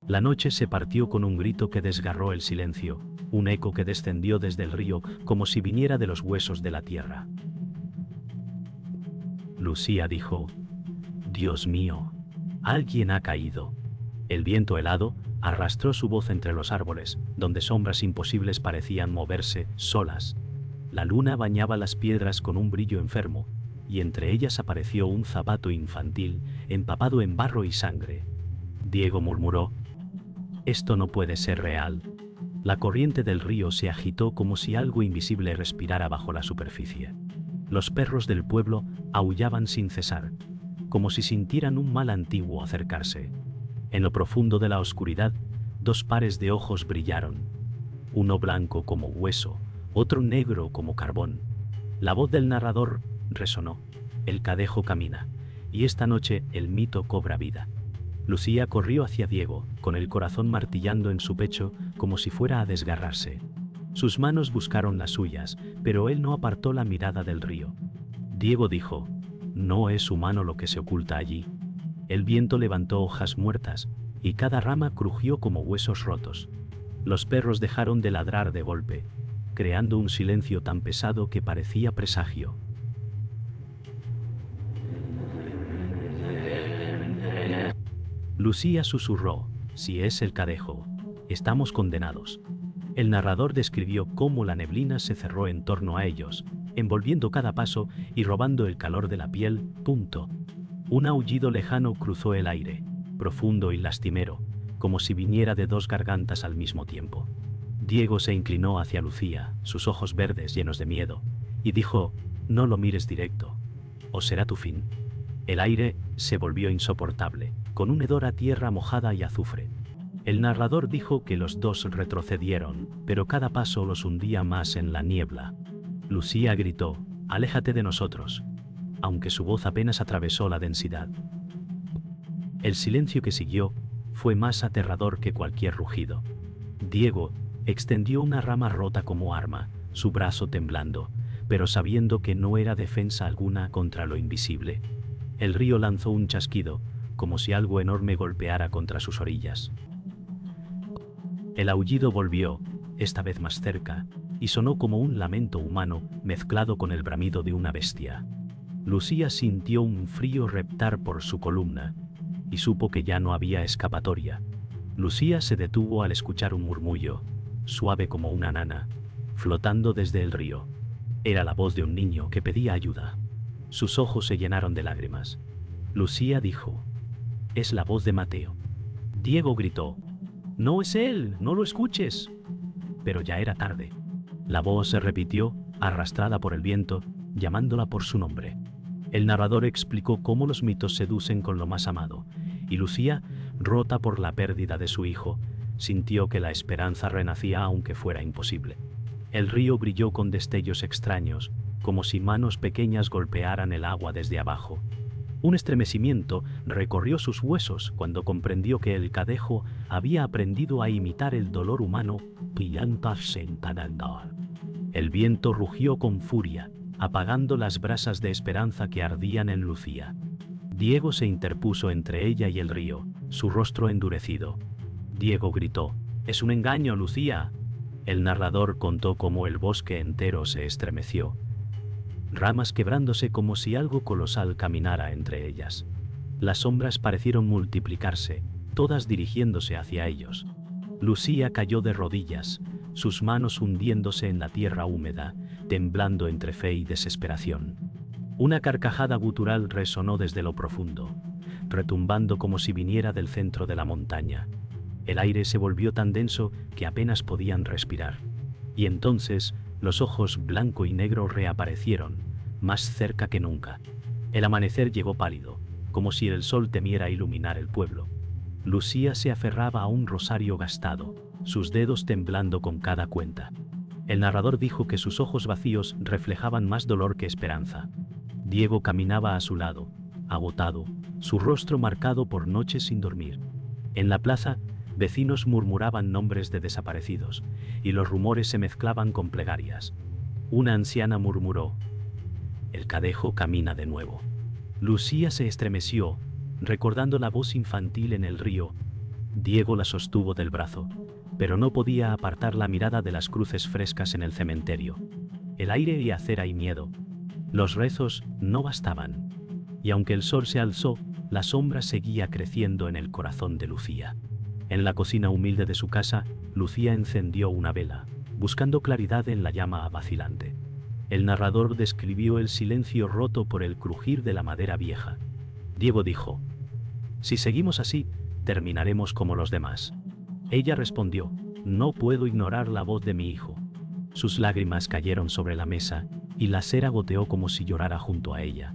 La noche se partió con un grito que desgarró el silencio, un eco que descendió desde el río como si viniera de los huesos de la tierra. Lucía dijo: «Dios mío, alguien ha caído». El viento helado arrastró su voz entre los árboles, donde sombras imposibles parecían moverse solas. La luna bañaba las piedras con un brillo enfermo, y entre ellas apareció un zapato infantil, empapado en barro y sangre. Diego murmuró: «Esto no puede ser real». La corriente del río se agitó como si algo invisible respirara bajo la superficie. Los perros del pueblo aullaban sin cesar, como si sintieran un mal antiguo acercarse. En lo profundo de la oscuridad, dos pares de ojos brillaron, uno blanco como hueso, otro negro como carbón. La voz del narrador resonó: «El Cadejo camina, y esta noche el mito cobra vida». Lucía corrió hacia Diego, con el corazón martillando en su pecho como si fuera a desgarrarse. Sus manos buscaron las suyas, pero él no apartó la mirada del río. Diego dijo: «No es humano lo que se oculta allí». El viento levantó hojas muertas, y cada rama crujió como huesos rotos. Los perros dejaron de ladrar de golpe, creando un silencio tan pesado que parecía presagio. Lucía susurró: «Si es el Cadejo, estamos condenados». El narrador describió cómo la neblina se cerró en torno a ellos, envolviendo cada paso y robando el calor de la piel. Un aullido lejano cruzó el aire, profundo y lastimero, como si viniera de dos gargantas al mismo tiempo. Diego se inclinó hacia Lucía, sus ojos verdes llenos de miedo, y dijo: «No lo mires directo, o será tu fin». El aire se volvió insoportable, con un hedor a tierra mojada y azufre. El narrador dijo que los dos retrocedieron, pero cada paso los hundía más en la niebla. Lucía gritó: «Aléjate de nosotros», aunque su voz apenas atravesó la densidad. El silencio que siguió fue más aterrador que cualquier rugido. Diego extendió una rama rota como arma, su brazo temblando, pero sabiendo que no era defensa alguna contra lo invisible. El río lanzó un chasquido, como si algo enorme golpeara contra sus orillas. El aullido volvió, esta vez más cerca, y sonó como un lamento humano mezclado con el bramido de una bestia. Lucía sintió un frío reptar por su columna, y supo que ya no había escapatoria. Lucía se detuvo al escuchar un murmullo, suave como una nana, flotando desde el río. Era la voz de un niño que pedía ayuda. Sus ojos se llenaron de lágrimas. Lucía dijo: «Es la voz de Mateo». Diego gritó: «No es él, no lo escuches». Pero ya era tarde. La voz se repitió, arrastrada por el viento, llamándola por su nombre. El narrador explicó cómo los mitos seducen con lo más amado, y Lucía, rota por la pérdida de su hijo, sintió que la esperanza renacía aunque fuera imposible. El río brilló con destellos extraños, como si manos pequeñas golpearan el agua desde abajo. Un estremecimiento recorrió sus huesos cuando comprendió que el Cadejo había aprendido a imitar el dolor humano. El viento rugió con furia, apagando las brasas de esperanza que ardían en Lucía. Diego se interpuso entre ella y el río, su rostro endurecido. Diego gritó: «Es un engaño, Lucía». El narrador contó cómo el bosque entero se estremeció, ramas quebrándose como si algo colosal caminara entre ellas. Las sombras parecieron multiplicarse, todas dirigiéndose hacia ellos. Lucía cayó de rodillas, sus manos hundiéndose en la tierra húmeda, temblando entre fe y desesperación. Una carcajada gutural resonó desde lo profundo, retumbando como si viniera del centro de la montaña. El aire se volvió tan denso que apenas podían respirar. Y entonces los ojos blanco y negro reaparecieron, más cerca que nunca. El amanecer llegó pálido, como si el sol temiera iluminar el pueblo. Lucía se aferraba a un rosario gastado, sus dedos temblando con cada cuenta. El narrador dijo que sus ojos vacíos reflejaban más dolor que esperanza. Diego caminaba a su lado, agotado, su rostro marcado por noches sin dormir. En la plaza, vecinos murmuraban nombres de desaparecidos, y los rumores se mezclaban con plegarias. Una anciana murmuró: «El Cadejo camina de nuevo». Lucía se estremeció, recordando la voz infantil en el río. Diego la sostuvo del brazo, pero no podía apartar la mirada de las cruces frescas en el cementerio. El aire y acera y miedo. Los rezos no bastaban. Y aunque el sol se alzó, la sombra seguía creciendo en el corazón de Lucía. En la cocina humilde de su casa, Lucía encendió una vela, buscando claridad en la llama vacilante. El narrador describió el silencio roto por el crujir de la madera vieja. Diego dijo: «Si seguimos así, terminaremos como los demás». Ella respondió: «No puedo ignorar la voz de mi hijo». Sus lágrimas cayeron sobre la mesa y la cera goteó como si llorara junto a ella.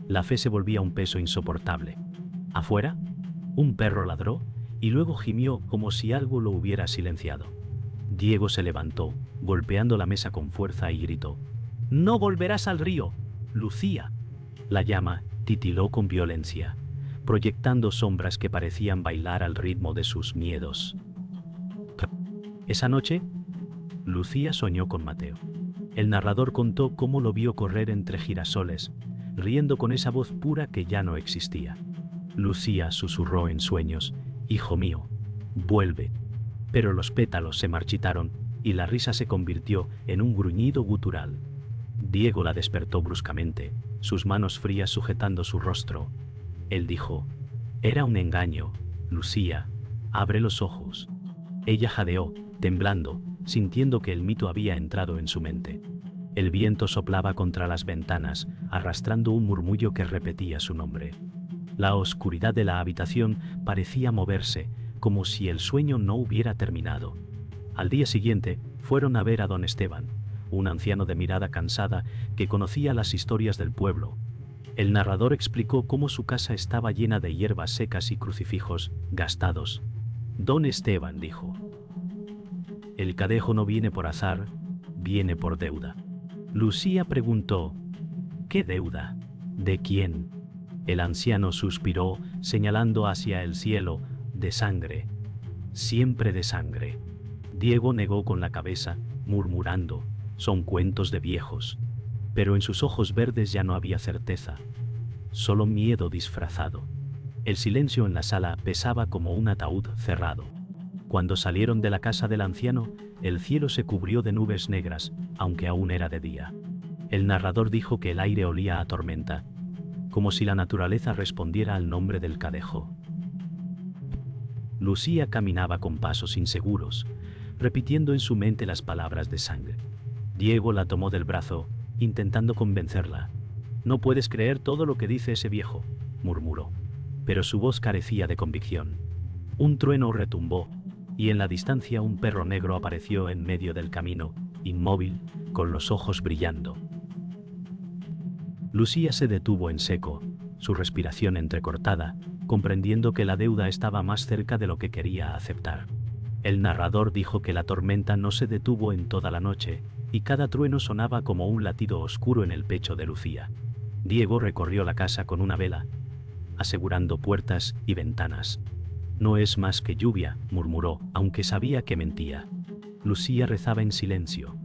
La fe se volvía un peso insoportable. Afuera, un perro ladró y luego gimió como si algo lo hubiera silenciado. Diego se levantó, golpeando la mesa con fuerza y gritó: «¡No volverás al río, Lucía!». La llama titiló con violencia, proyectando sombras que parecían bailar al ritmo de sus miedos. Esa noche, Lucía soñó con Mateo. El narrador contó cómo lo vio correr entre girasoles, riendo con esa voz pura que ya no existía. Lucía susurró en sueños: «Hijo mío, vuelve». Pero los pétalos se marchitaron y la risa se convirtió en un gruñido gutural. Diego la despertó bruscamente, sus manos frías sujetando su rostro. Él dijo: «Era un engaño, Lucía, abre los ojos». Ella jadeó, temblando, sintiendo que el mito había entrado en su mente. El viento soplaba contra las ventanas, arrastrando un murmullo que repetía su nombre. La oscuridad de la habitación parecía moverse, como si el sueño no hubiera terminado. Al día siguiente, fueron a ver a don Esteban, un anciano de mirada cansada que conocía las historias del pueblo. El narrador explicó cómo su casa estaba llena de hierbas secas y crucifijos gastados. Don Esteban dijo: «El cadejo no viene por azar, viene por deuda». Lucía preguntó: «¿Qué deuda? ¿De quién?». El anciano suspiró, señalando hacia el cielo: «De sangre, siempre de sangre». Diego negó con la cabeza, murmurando: «Son cuentos de viejos». Pero en sus ojos verdes ya no había certeza, solo miedo disfrazado. El silencio en la sala pesaba como un ataúd cerrado. Cuando salieron de la casa del anciano, el cielo se cubrió de nubes negras, aunque aún era de día. El narrador dijo que el aire olía a tormenta, como si la naturaleza respondiera al nombre del cadejo. Lucía caminaba con pasos inseguros, repitiendo en su mente las palabras de sangre. Diego la tomó del brazo, intentando convencerla. «No puedes creer todo lo que dice ese viejo», murmuró, pero su voz carecía de convicción. Un trueno retumbó, y en la distancia un perro negro apareció en medio del camino, inmóvil, con los ojos brillando. Lucía se detuvo en seco, su respiración entrecortada, comprendiendo que la deuda estaba más cerca de lo que quería aceptar. El narrador dijo que la tormenta no se detuvo en toda la noche, y cada trueno sonaba como un latido oscuro en el pecho de Lucía. Diego recorrió la casa con una vela, asegurando puertas y ventanas. «No es más que lluvia», murmuró, aunque sabía que mentía. Lucía rezaba en silencio,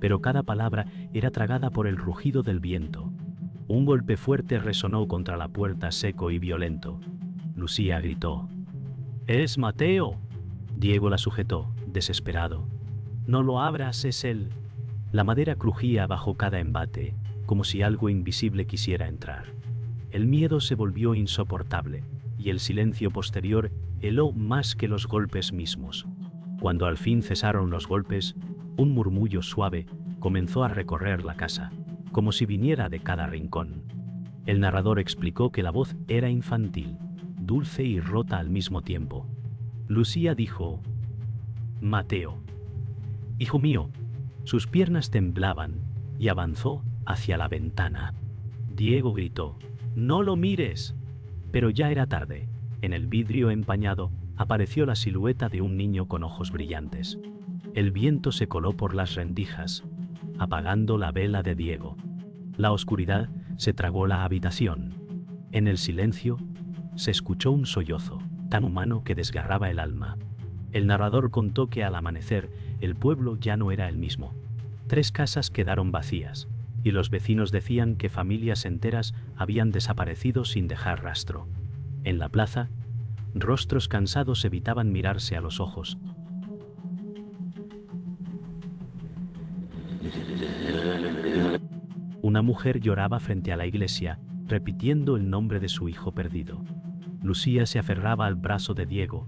pero cada palabra era tragada por el rugido del viento. Un golpe fuerte resonó contra la puerta, seco y violento. Lucía gritó: «¡Es Mateo!». Diego la sujetó, desesperado. «No lo abras, es él». La madera crujía bajo cada embate, como si algo invisible quisiera entrar. El miedo se volvió insoportable, y el silencio posterior heló más que los golpes mismos. Cuando al fin cesaron los golpes, un murmullo suave comenzó a recorrer la casa, como si viniera de cada rincón. El narrador explicó que la voz era infantil, dulce y rota al mismo tiempo. Lucía dijo: «Mateo, hijo mío». Sus piernas temblaban y avanzó hacia la ventana. Diego gritó: «¡No lo mires!». Pero ya era tarde. En el vidrio empañado apareció la silueta de un niño con ojos brillantes. El viento se coló por las rendijas, apagando la vela de Diego. La oscuridad se tragó la habitación. En el silencio se escuchó un sollozo, tan humano que desgarraba el alma. El narrador contó que al amanecer el pueblo ya no era el mismo. 3 casas quedaron vacías, y los vecinos decían que familias enteras habían desaparecido sin dejar rastro. En la plaza, Rostros cansados evitaban mirarse a los ojos. Una mujer lloraba frente a la iglesia, repitiendo el nombre de su hijo perdido. Lucía se aferraba al brazo de Diego,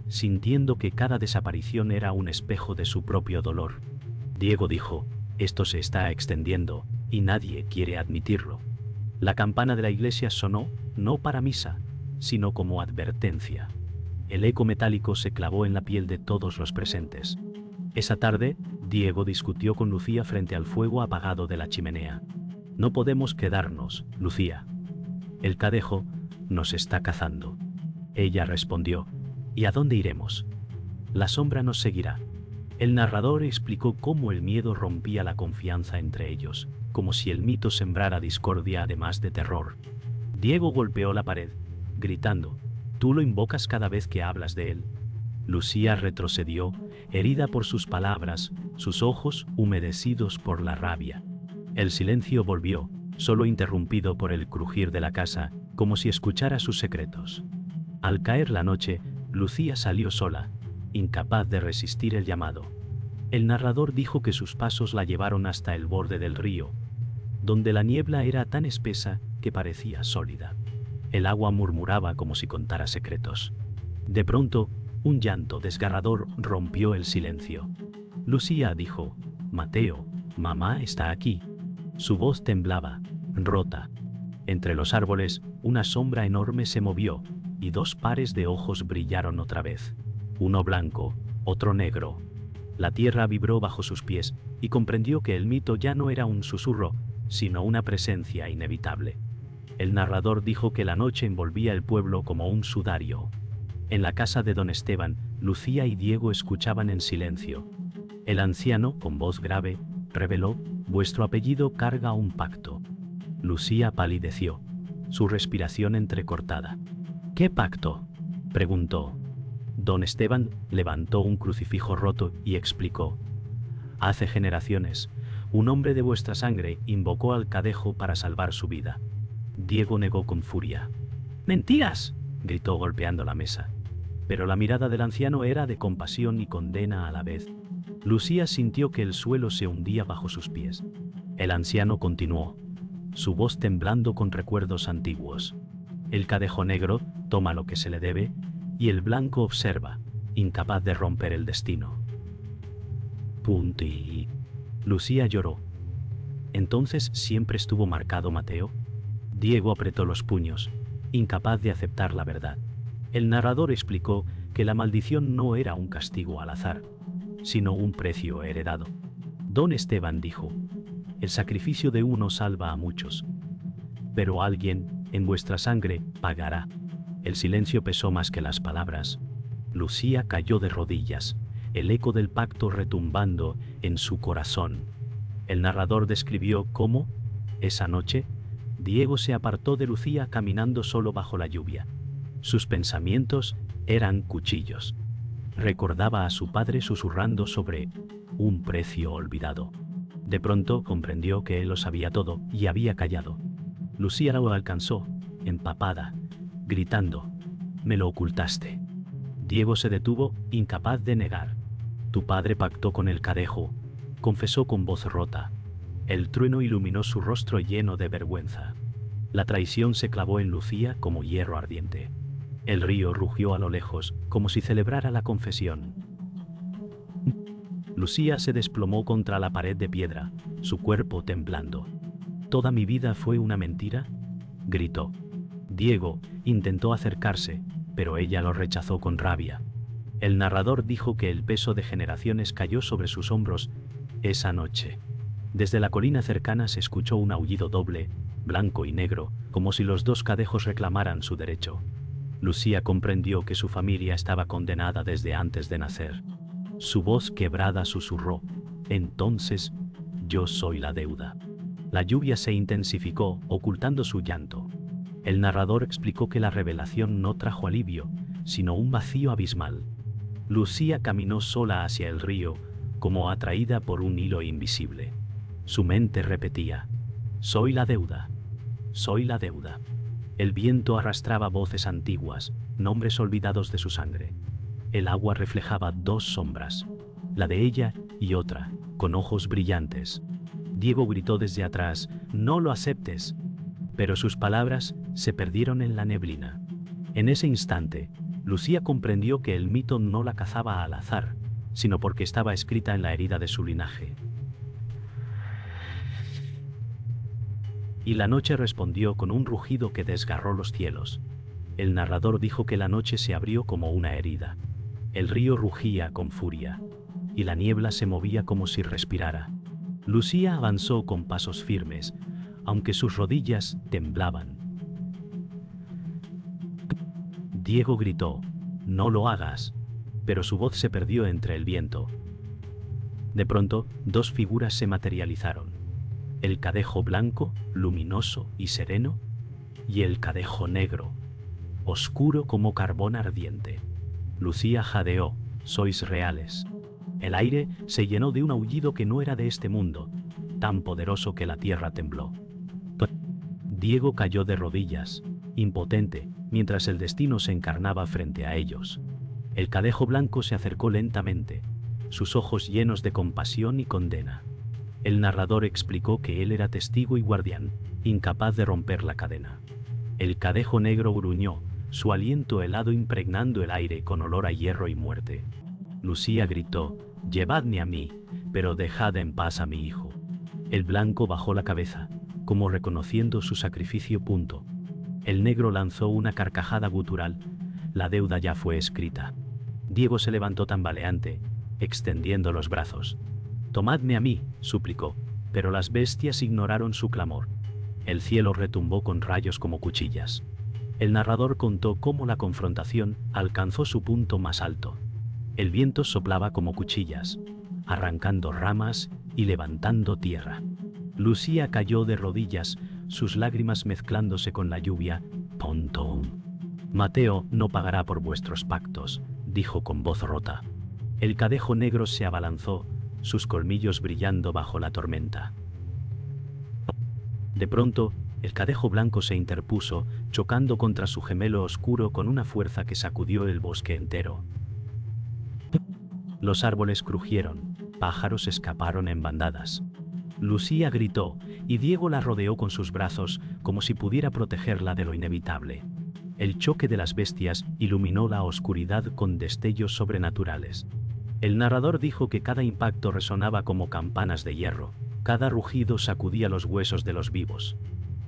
sintiendo que cada desaparición era un espejo de su propio dolor. Diego dijo: «Esto se está extendiendo, y nadie quiere admitirlo». La campana de la iglesia sonó, no para misa, sino como advertencia. El eco metálico se clavó en la piel de todos los presentes. Esa tarde, Diego discutió con Lucía frente al fuego apagado de la chimenea. «No podemos quedarnos, Lucía. El cadejo nos está cazando». Ella respondió: «¿Y a dónde iremos? La sombra nos seguirá». El narrador explicó cómo el miedo rompía la confianza entre ellos, como si el mito sembrara discordia además de terror. Diego golpeó la pared, gritando: «Tú lo invocas cada vez que hablas de él». Lucía retrocedió, herida por sus palabras, sus ojos humedecidos por la rabia. El silencio volvió, solo interrumpido por el crujir de la casa, como si escuchara sus secretos. Al caer la noche, Lucía salió sola, incapaz de resistir el llamado. El narrador dijo que sus pasos la llevaron hasta el borde del río, donde la niebla era tan espesa que parecía sólida. El agua murmuraba como si contara secretos. De pronto, un llanto desgarrador rompió el silencio. Lucía dijo: «Mateo, mamá está aquí». Su voz temblaba, rota. Entre los árboles, una sombra enorme se movió, y dos pares de ojos brillaron otra vez. Uno blanco, otro negro. La tierra vibró bajo sus pies, y comprendió que el mito ya no era un susurro, sino una presencia inevitable. El narrador dijo que la noche envolvía el pueblo como un sudario. En la casa de don Esteban, Lucía y Diego escuchaban en silencio. El anciano, con voz grave, reveló: «Vuestro apellido carga un pacto». Lucía palideció, su respiración entrecortada. «¿Qué pacto?», preguntó. Don Esteban levantó un crucifijo roto y explicó: «Hace generaciones, un hombre de vuestra sangre invocó al cadejo para salvar su vida». Diego negó con furia. «¡Mentiras!», gritó golpeando la mesa. Pero la mirada del anciano era de compasión y condena a la vez. Lucía sintió que el suelo se hundía bajo sus pies. El anciano continuó, su voz temblando con recuerdos antiguos: «El cadejo negro toma lo que se le debe, y el blanco observa, incapaz de romper el destino». Y Lucía lloró. «¿Entonces siempre estuvo marcado Mateo?». Diego apretó los puños, incapaz de aceptar la verdad. El narrador explicó que la maldición no era un castigo al azar, sino un precio heredado. Don Esteban dijo: «El sacrificio de uno salva a muchos, pero alguien, en vuestra sangre, pagará». El silencio pesó más que las palabras. Lucía cayó de rodillas, el eco del pacto retumbando en su corazón. El narrador describió cómo, esa noche, Diego se apartó de Lucía caminando solo bajo la lluvia. Sus pensamientos eran cuchillos. Recordaba a su padre susurrando sobre un precio olvidado. De pronto comprendió que él lo sabía todo y había callado. Lucía lo alcanzó, empapada, gritando: «Me lo ocultaste». Diego se detuvo, incapaz de negar. «Tu padre pactó con el cadejo», confesó con voz rota. El trueno iluminó su rostro lleno de vergüenza. La traición se clavó en Lucía como hierro ardiente. El río rugió a lo lejos, como si celebrara la confesión. Lucía se desplomó contra la pared de piedra, su cuerpo temblando. «¿Toda mi vida fue una mentira?», gritó. Diego intentó acercarse, pero ella lo rechazó con rabia. El narrador dijo que el peso de generaciones cayó sobre sus hombros esa noche. Desde la colina cercana se escuchó un aullido doble, blanco y negro, como si los dos cadejos reclamaran su derecho. Lucía comprendió que su familia estaba condenada desde antes de nacer. Su voz quebrada susurró: «Entonces, yo soy la deuda». La lluvia se intensificó, ocultando su llanto. El narrador explicó que la revelación no trajo alivio, sino un vacío abismal. Lucía caminó sola hacia el río, como atraída por un hilo invisible. Su mente repetía: «Soy la deuda, soy la deuda». El viento arrastraba voces antiguas, nombres olvidados de su sangre. El agua reflejaba dos sombras, la de ella y otra, con ojos brillantes. Diego gritó desde atrás: «¡No lo aceptes!», pero sus palabras se perdieron en la neblina. En ese instante, Lucía comprendió que el mito no la cazaba al azar, sino porque estaba escrita en la herida de su linaje. Y la noche respondió con un rugido que desgarró los cielos. El narrador dijo que la noche se abrió como una herida. El río rugía con furia, y la niebla se movía como si respirara. Lucía avanzó con pasos firmes, aunque sus rodillas temblaban. Diego gritó: «¡No lo hagas!», pero su voz se perdió entre el viento. De pronto, dos figuras se materializaron: el cadejo blanco, luminoso y sereno, y el cadejo negro, oscuro como carbón ardiente. Lucía jadeó: «Sois reales». El aire se llenó de un aullido que no era de este mundo, tan poderoso que la tierra tembló. Diego cayó de rodillas, impotente, mientras el destino se encarnaba frente a ellos. El cadejo blanco se acercó lentamente, sus ojos llenos de compasión y condena. El narrador explicó que él era testigo y guardián, incapaz de romper la cadena. El cadejo negro gruñó, su aliento helado impregnando el aire con olor a hierro y muerte. Lucía gritó: «Llevadme a mí, pero dejad en paz a mi hijo». El blanco bajó la cabeza, como reconociendo su sacrificio. El negro lanzó una carcajada gutural: la deuda ya fue escrita. Diego se levantó tambaleante, extendiendo los brazos. «Tomadme a mí», suplicó, pero las bestias ignoraron su clamor. El cielo retumbó con rayos como cuchillas. El narrador contó cómo la confrontación alcanzó su punto más alto. El viento soplaba como cuchillas, arrancando ramas y levantando tierra. Lucía cayó de rodillas, sus lágrimas mezclándose con la lluvia. «Tonto. Mateo no pagará por vuestros pactos», dijo con voz rota. El cadejo negro se abalanzó, sus colmillos brillando bajo la tormenta. De pronto, el cadejo blanco se interpuso, chocando contra su gemelo oscuro con una fuerza que sacudió el bosque entero. Los árboles crujieron, pájaros escaparon en bandadas. Lucía gritó, y Diego la rodeó con sus brazos, como si pudiera protegerla de lo inevitable. El choque de las bestias iluminó la oscuridad con destellos sobrenaturales. El narrador dijo que cada impacto resonaba como campanas de hierro, cada rugido sacudía los huesos de los vivos.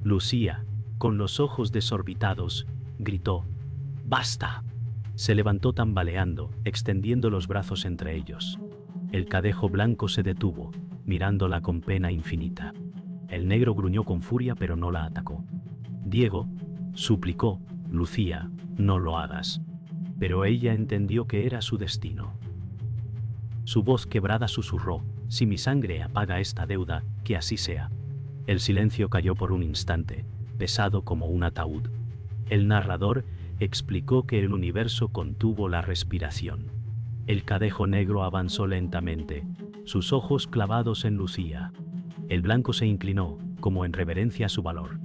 Lucía, con los ojos desorbitados, gritó: «¡Basta!». Se levantó tambaleando, extendiendo los brazos entre ellos. El cadejo blanco se detuvo, mirándola con pena infinita. El negro gruñó con furia, pero no la atacó. Diego suplicó: «Lucía, no lo hagas». Pero ella entendió que era su destino. Su voz quebrada susurró: «Si mi sangre apaga esta deuda, que así sea». El silencio cayó por un instante, pesado como un ataúd. El narrador explicó que el universo contuvo la respiración. El cadejo negro avanzó lentamente, sus ojos clavados en Lucía. El blanco se inclinó, como en reverencia a su valor.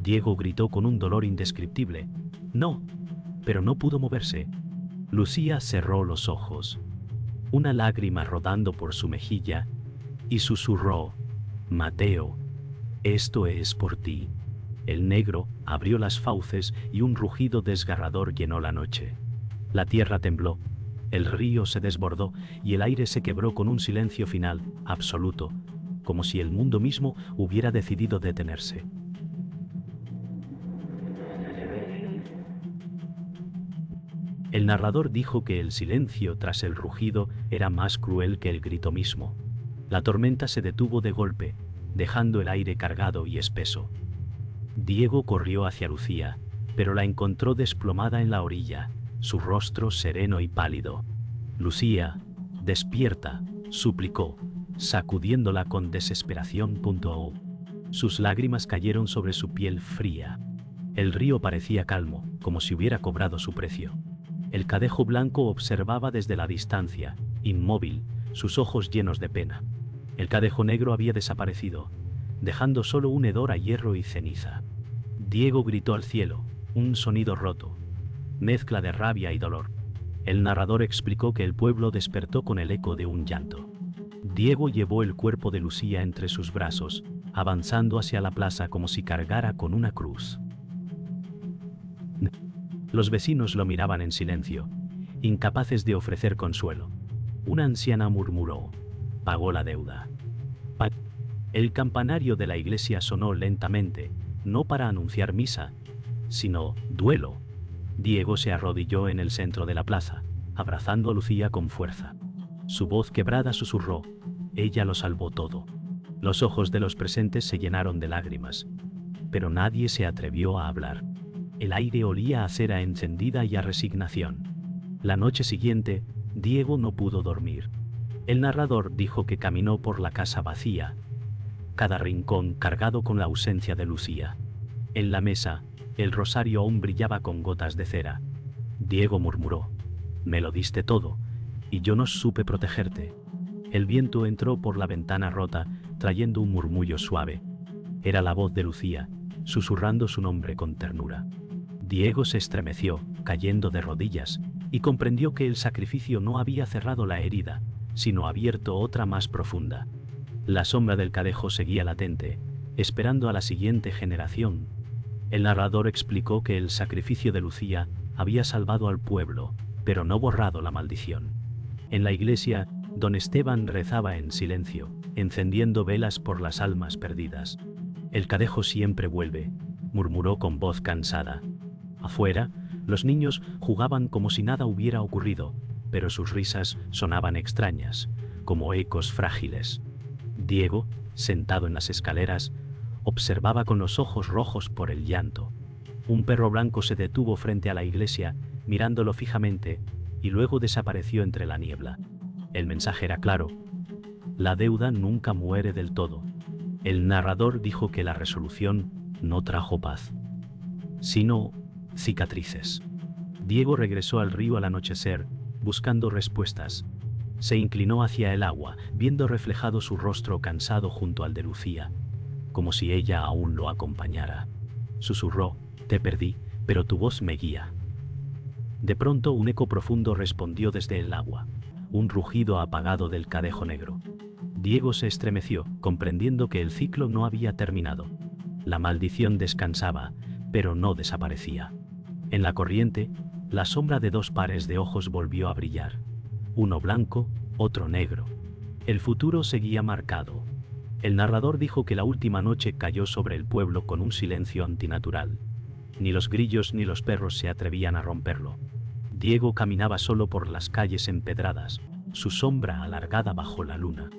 Diego gritó con un dolor indescriptible: «¡No!», pero no pudo moverse. Lucía cerró los ojos, una lágrima rodando por su mejilla, y susurró: «Mateo, esto es por ti». El negro abrió las fauces y un rugido desgarrador llenó la noche. La tierra tembló, el río se desbordó y el aire se quebró con un silencio final, absoluto, como si el mundo mismo hubiera decidido detenerse. El narrador dijo que el silencio tras el rugido era más cruel que el grito mismo. La tormenta se detuvo de golpe, dejando el aire cargado y espeso. Diego corrió hacia Lucía, pero la encontró desplomada en la orilla, su rostro sereno y pálido. «Lucía, despierta», suplicó, sacudiéndola con desesperación. Sus lágrimas cayeron sobre su piel fría. El río parecía calmo, como si hubiera cobrado su precio. El cadejo blanco observaba desde la distancia, inmóvil, sus ojos llenos de pena. El cadejo negro había desaparecido, dejando solo un hedor a hierro y ceniza. Diego gritó al cielo, un sonido roto: mezcla de rabia y dolor. El narrador explicó que el pueblo despertó con el eco de un llanto. Diego llevó el cuerpo de Lucía entre sus brazos, avanzando hacia la plaza como si cargara con una cruz. Los vecinos lo miraban en silencio, incapaces de ofrecer consuelo. Una anciana murmuró: «Pagó la deuda». El campanario de la iglesia sonó lentamente, no para anunciar misa, sino duelo. Diego se arrodilló en el centro de la plaza, abrazando a Lucía con fuerza. Su voz quebrada susurró: «Ella lo salvó todo». Los ojos de los presentes se llenaron de lágrimas, pero nadie se atrevió a hablar. El aire olía a cera encendida y a resignación. La noche siguiente, Diego no pudo dormir. El narrador dijo que caminó por la casa vacía, cada rincón cargado con la ausencia de Lucía. En la mesa, el rosario aún brillaba con gotas de cera. Diego murmuró: «Me lo diste todo, y yo no supe protegerte». El viento entró por la ventana rota, trayendo un murmullo suave. Era la voz de Lucía, susurrando su nombre con ternura. Diego se estremeció, cayendo de rodillas, y comprendió que el sacrificio no había cerrado la herida, sino abierto otra más profunda. La sombra del cadejo seguía latente, esperando a la siguiente generación. El narrador explicó que el sacrificio de Lucía había salvado al pueblo, pero no borrado la maldición. En la iglesia, don Esteban rezaba en silencio, encendiendo velas por las almas perdidas. «El cadejo siempre vuelve», murmuró con voz cansada. Afuera, los niños jugaban como si nada hubiera ocurrido, pero sus risas sonaban extrañas, como ecos frágiles. Diego, sentado en las escaleras, observaba con los ojos rojos por el llanto. Un perro blanco se detuvo frente a la iglesia, mirándolo fijamente, y luego desapareció entre la niebla. El mensaje era claro: la deuda nunca muere del todo. El narrador dijo que la resolución no trajo paz, sino cicatrices. Diego regresó al río al anochecer, buscando respuestas. Se inclinó hacia el agua, viendo reflejado su rostro cansado junto al de Lucía, como si ella aún lo acompañara. Susurró: «Te perdí, pero tu voz me guía». De pronto un eco profundo respondió desde el agua, un rugido apagado del cadejo negro. Diego se estremeció, comprendiendo que el ciclo no había terminado. La maldición descansaba, pero no desaparecía. En la corriente, la sombra de dos pares de ojos volvió a brillar, uno blanco, otro negro. El futuro seguía marcado. El narrador dijo que la última noche cayó sobre el pueblo con un silencio antinatural. Ni los grillos ni los perros se atrevían a romperlo. Diego caminaba solo por las calles empedradas, su sombra alargada bajo la luna.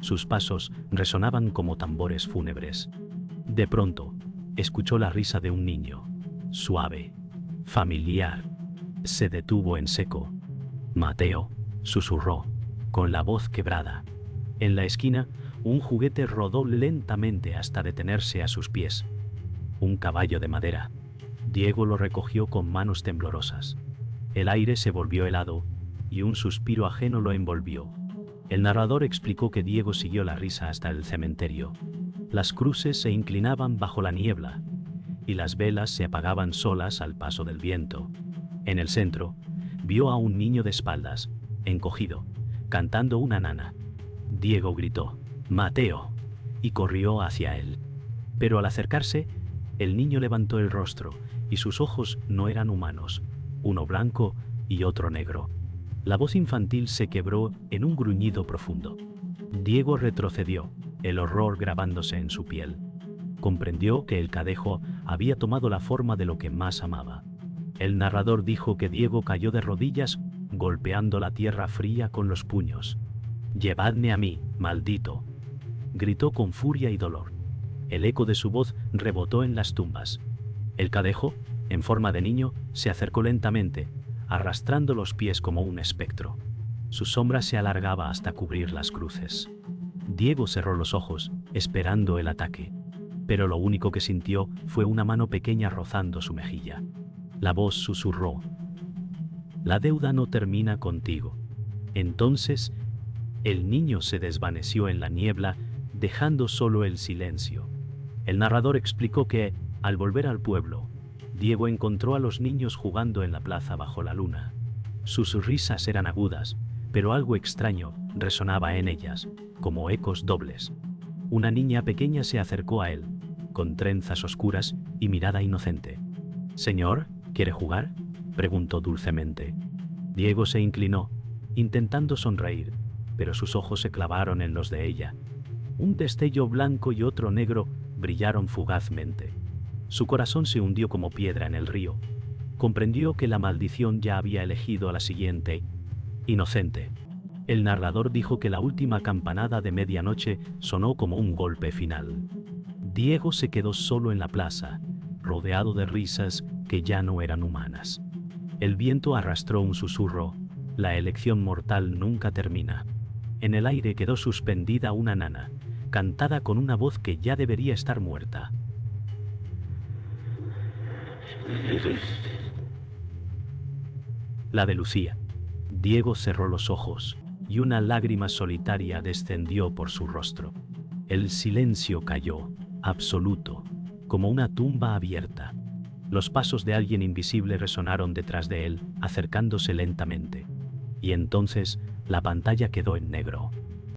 Sus pasos resonaban como tambores fúnebres. De pronto, escuchó la risa de un niño, suave, familiar. Se detuvo en seco. «Mateo», susurró, con la voz quebrada. En la esquina, un juguete rodó lentamente hasta detenerse a sus pies. Un caballo de madera. Diego lo recogió con manos temblorosas. El aire se volvió helado, y un suspiro ajeno lo envolvió. El narrador explicó que Diego siguió la risa hasta el cementerio. Las cruces se inclinaban bajo la niebla, y las velas se apagaban solas al paso del viento. En el centro, vio a un niño de espaldas, encogido, cantando una nana. Diego gritó: «¡Mateo!», y corrió hacia él. Pero al acercarse, el niño levantó el rostro, y sus ojos no eran humanos, uno blanco y otro negro. La voz infantil se quebró en un gruñido profundo. Diego retrocedió, el horror grabándose en su piel. Comprendió que el cadejo había tomado la forma de lo que más amaba. El narrador dijo que Diego cayó de rodillas, golpeando la tierra fría con los puños. «Llevadme a mí, maldito», gritó con furia y dolor. El eco de su voz rebotó en las tumbas. El cadejo, en forma de niño, se acercó lentamente, arrastrando los pies como un espectro. Su sombra se alargaba hasta cubrir las cruces. Diego cerró los ojos, esperando el ataque. Pero lo único que sintió fue una mano pequeña rozando su mejilla. La voz susurró: «La deuda no termina contigo». Entonces, el niño se desvaneció en la niebla, dejando solo el silencio. El narrador explicó que, al volver al pueblo, Diego encontró a los niños jugando en la plaza bajo la luna. Sus risas eran agudas, pero algo extraño resonaba en ellas, como ecos dobles. Una niña pequeña se acercó a él, con trenzas oscuras y mirada inocente. «Señor, ¿quiere jugar?», preguntó dulcemente. Diego se inclinó, intentando sonreír, pero sus ojos se clavaron en los de ella. Un destello blanco y otro negro brillaron fugazmente. Su corazón se hundió como piedra en el río. Comprendió que la maldición ya había elegido a la siguiente, inocente. El narrador dijo que la última campanada de medianoche sonó como un golpe final. Diego se quedó solo en la plaza, rodeado de risas que ya no eran humanas. El viento arrastró un susurro: «La elección mortal nunca termina». En el aire quedó suspendida una nana, cantada con una voz que ya debería estar muerta. La de Lucía. Diego cerró los ojos, y una lágrima solitaria descendió por su rostro. El silencio cayó, absoluto, como una tumba abierta. Los pasos de alguien invisible resonaron detrás de él, acercándose lentamente. Y entonces, la pantalla quedó en negro.